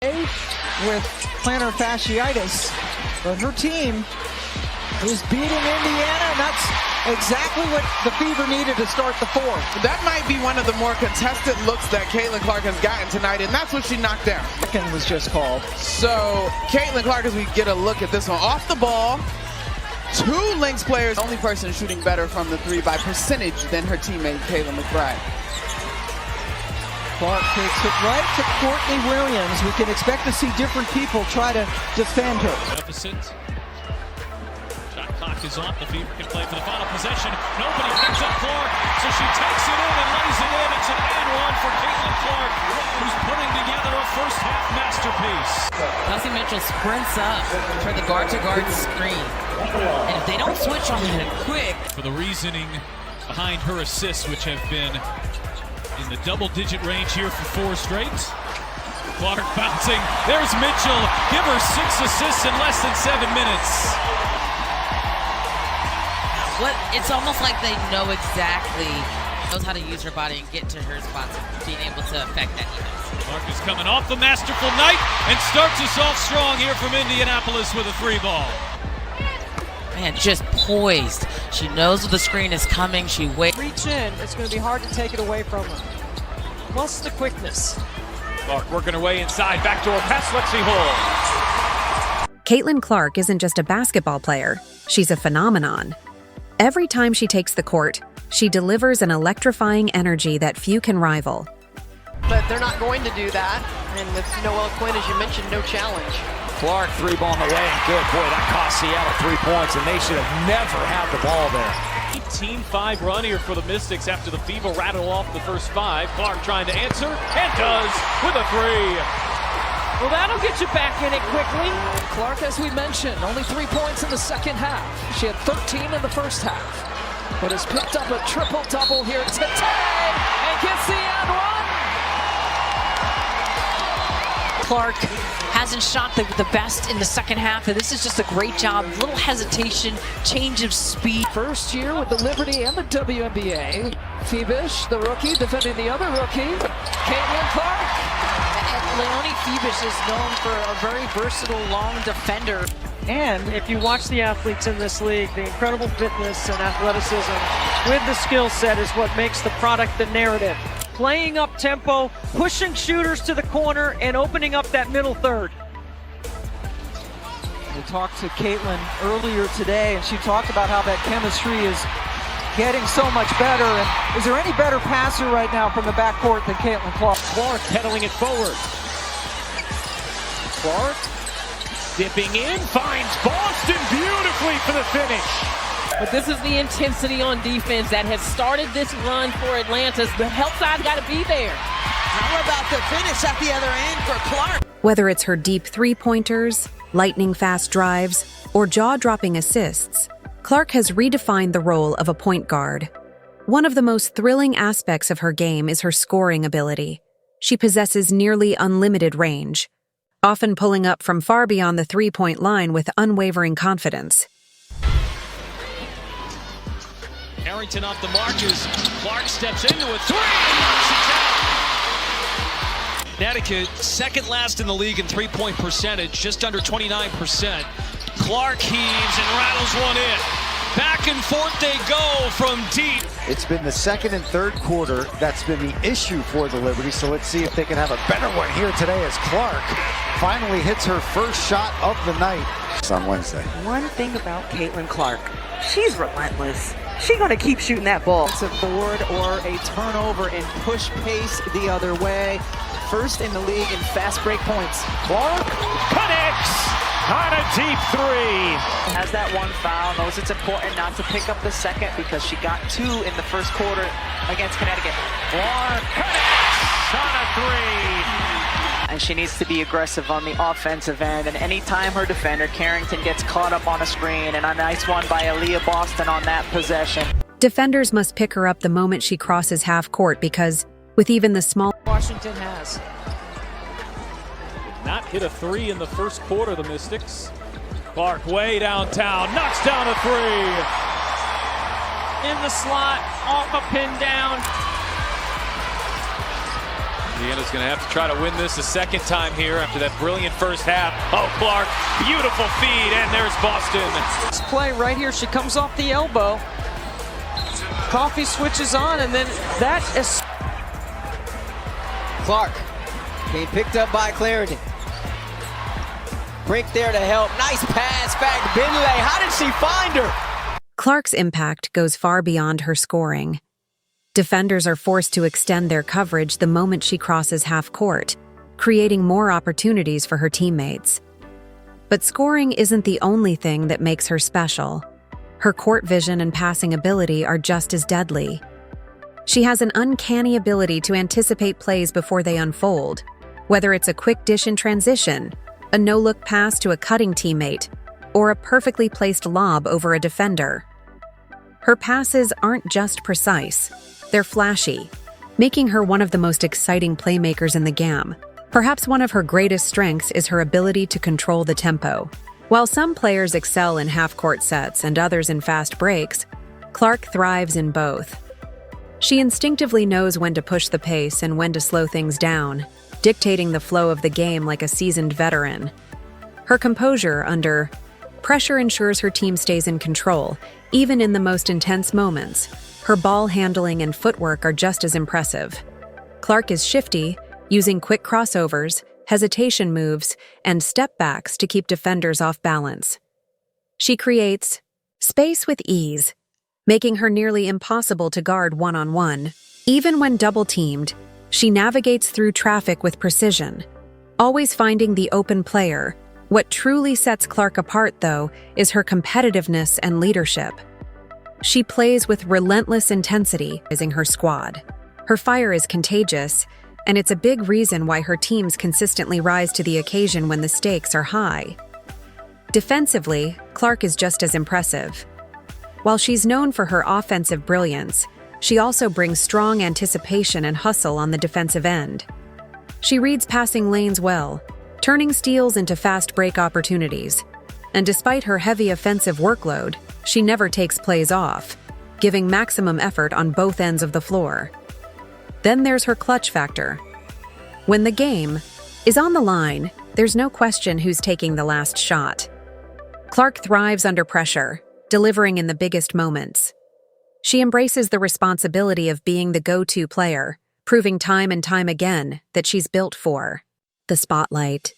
with plantar fasciitis, but her team is beating Indiana, and that's exactly what the Fever needed to start the fourth. That might be one of the more contested looks that Caitlin Clark has gotten tonight, and that's what she knocked down. Second was just called. So Caitlin Clark, as we get a look at this one, off the ball, two Lynx players, only person shooting better from the three by percentage than her teammate Kayla McBride. Clark takes it right to Courtney Williams. We can expect to see different people try to defend her. Deficit. Shot clock is off. The Fever can play for the final possession. Nobody picks up Clark, so she takes it in and lays it in. It's an and one for Caitlin Clark, who's putting together a first half masterpiece. Kelsey Mitchell sprints up for the guard-to-guard screen. And if they don't switch on it quick. For the reasoning behind her assists, which have been in the double-digit range here for four straight. Clark bouncing. There's Mitchell. Give her 6 assists in less than 7 minutes. It's almost like they know exactly, knows how to use her body and get to her spots, being able to affect that defense. Clark is coming off the masterful night and starts us off strong here from Indianapolis with a 3-ball. Man, just poised. She knows the screen is coming. She waits. Reach in. It's going to be hard to take it away from her. Plus the quickness. Clark working her way inside. Backdoor pass, Lexi Hall. Caitlin Clark isn't just a basketball player. She's a phenomenon. Every time she takes the court, she delivers an electrifying energy that few can rival. But they're not going to do that. And with Noelle Quinn, as you mentioned, no challenge. Clark, 3-ball on the way, and good. Boy, that cost Seattle 3 points, and they should have never had the ball there. 18-5 run here for the Mystics after the Fever rattle off the first 5. Clark trying to answer, and does with a 3. Well, that'll get you back in it quickly. Clark, as we mentioned, only 3 points in the second half. She had 13 in the first half, but has picked up a triple-double here today and gets the and one. Clark hasn't shot the best in the second half, and this is just a great job. Little hesitation, change of speed. First year with the Liberty and the WNBA. Phoebish, the rookie, defending the other rookie, Caitlin Clark. And Leonie Phoebish is known for a very versatile, long defender. And if you watch the athletes in this league, the incredible fitness and athleticism with the skill set is what makes the product the narrative. Playing up tempo, pushing shooters to the corner, and opening up that middle third. We talked to Caitlin earlier today, and she talked about how that chemistry is getting so much better. And is there any better passer right now from the backcourt than Caitlin Clark? Clark pedaling it forward. Clark dipping in, finds Boston beautifully for the finish. But this is the intensity on defense that has started this run for Atlanta. The help side's got to be there. How about the finish at the other end for Clark? Whether it's her deep three-pointers, lightning-fast drives, or jaw-dropping assists, Clark has redefined the role of a point guard. One of the most thrilling aspects of her game is her scoring ability. She possesses nearly unlimited range, often pulling up from far beyond the three-point line with unwavering confidence. Harrington off the mark as Clark steps into a 3 and knocks it down. Connecticut, second last in the league in three-point percentage, just under 29%. Clark heaves and rattles one in. Back and forth they go from deep. It's been the second and third quarter that's been the issue for the Liberty, so let's see if they can have a better one here today as Clark finally hits her first shot of the night. It's on Wednesday. One thing about Caitlin Clark, she's relentless. She's going to keep shooting that ball. It's a forward or a turnover and push pace the other way. First in the league in fast break points. Clark connects on a deep 3. Has that one foul, knows it's important not to pick up the second because she got 2 in the first quarter against Connecticut. Clark connects on a 3. And she needs to be aggressive on the offensive end. And anytime her defender, Carrington, gets caught up on a screen, and a nice one by Aaliyah Boston on that possession. Defenders must pick her up the moment she crosses half court because, with even the small... Washington has. Not hit a 3 in the first quarter, the Mystics. Clark way downtown, knocks down a 3. In the slot, off a pin down. Deanna's going to have to try to win this a second time here after that brilliant first half. Oh, Clark, beautiful feed, and there's Boston. This play right here, she comes off the elbow. Coffee switches on, and then that is... Clark being picked up by Clarendon. Brink there to help. Nice pass back, Binley. How did she find her? Clark's impact goes far beyond her scoring. Defenders are forced to extend their coverage the moment she crosses half court, creating more opportunities for her teammates. But scoring isn't the only thing that makes her special. Her court vision and passing ability are just as deadly. She has an uncanny ability to anticipate plays before they unfold, whether it's a quick dish in transition, a no-look pass to a cutting teammate, or a perfectly placed lob over a defender. Her passes aren't just precise, they're flashy, making her one of the most exciting playmakers in the game. Perhaps one of her greatest strengths is her ability to control the tempo. While some players excel in half-court sets and others in fast breaks, Clark thrives in both. She instinctively knows when to push the pace and when to slow things down, dictating the flow of the game like a seasoned veteran. Her composure under pressure ensures her team stays in control, even in the most intense moments. Her ball handling and footwork are just as impressive. Clark is shifty, using quick crossovers, hesitation moves, and step backs to keep defenders off balance. She creates space with ease, making her nearly impossible to guard one-on-one. Even when double-teamed, she navigates through traffic with precision, always finding the open player. What truly sets Clark apart, though, is her competitiveness and leadership. She plays with relentless intensity, raising her squad. Her fire is contagious, and it's a big reason why her teams consistently rise to the occasion when the stakes are high. Defensively, Clark is just as impressive. While she's known for her offensive brilliance, she also brings strong anticipation and hustle on the defensive end. She reads passing lanes well, turning steals into fast break opportunities. And despite her heavy offensive workload, she never takes plays off, giving maximum effort on both ends of the floor. Then there's her clutch factor. When the game is on the line, there's no question who's taking the last shot. Clark thrives under pressure, delivering in the biggest moments. She embraces the responsibility of being the go-to player, proving time and time again that she's built for the spotlight.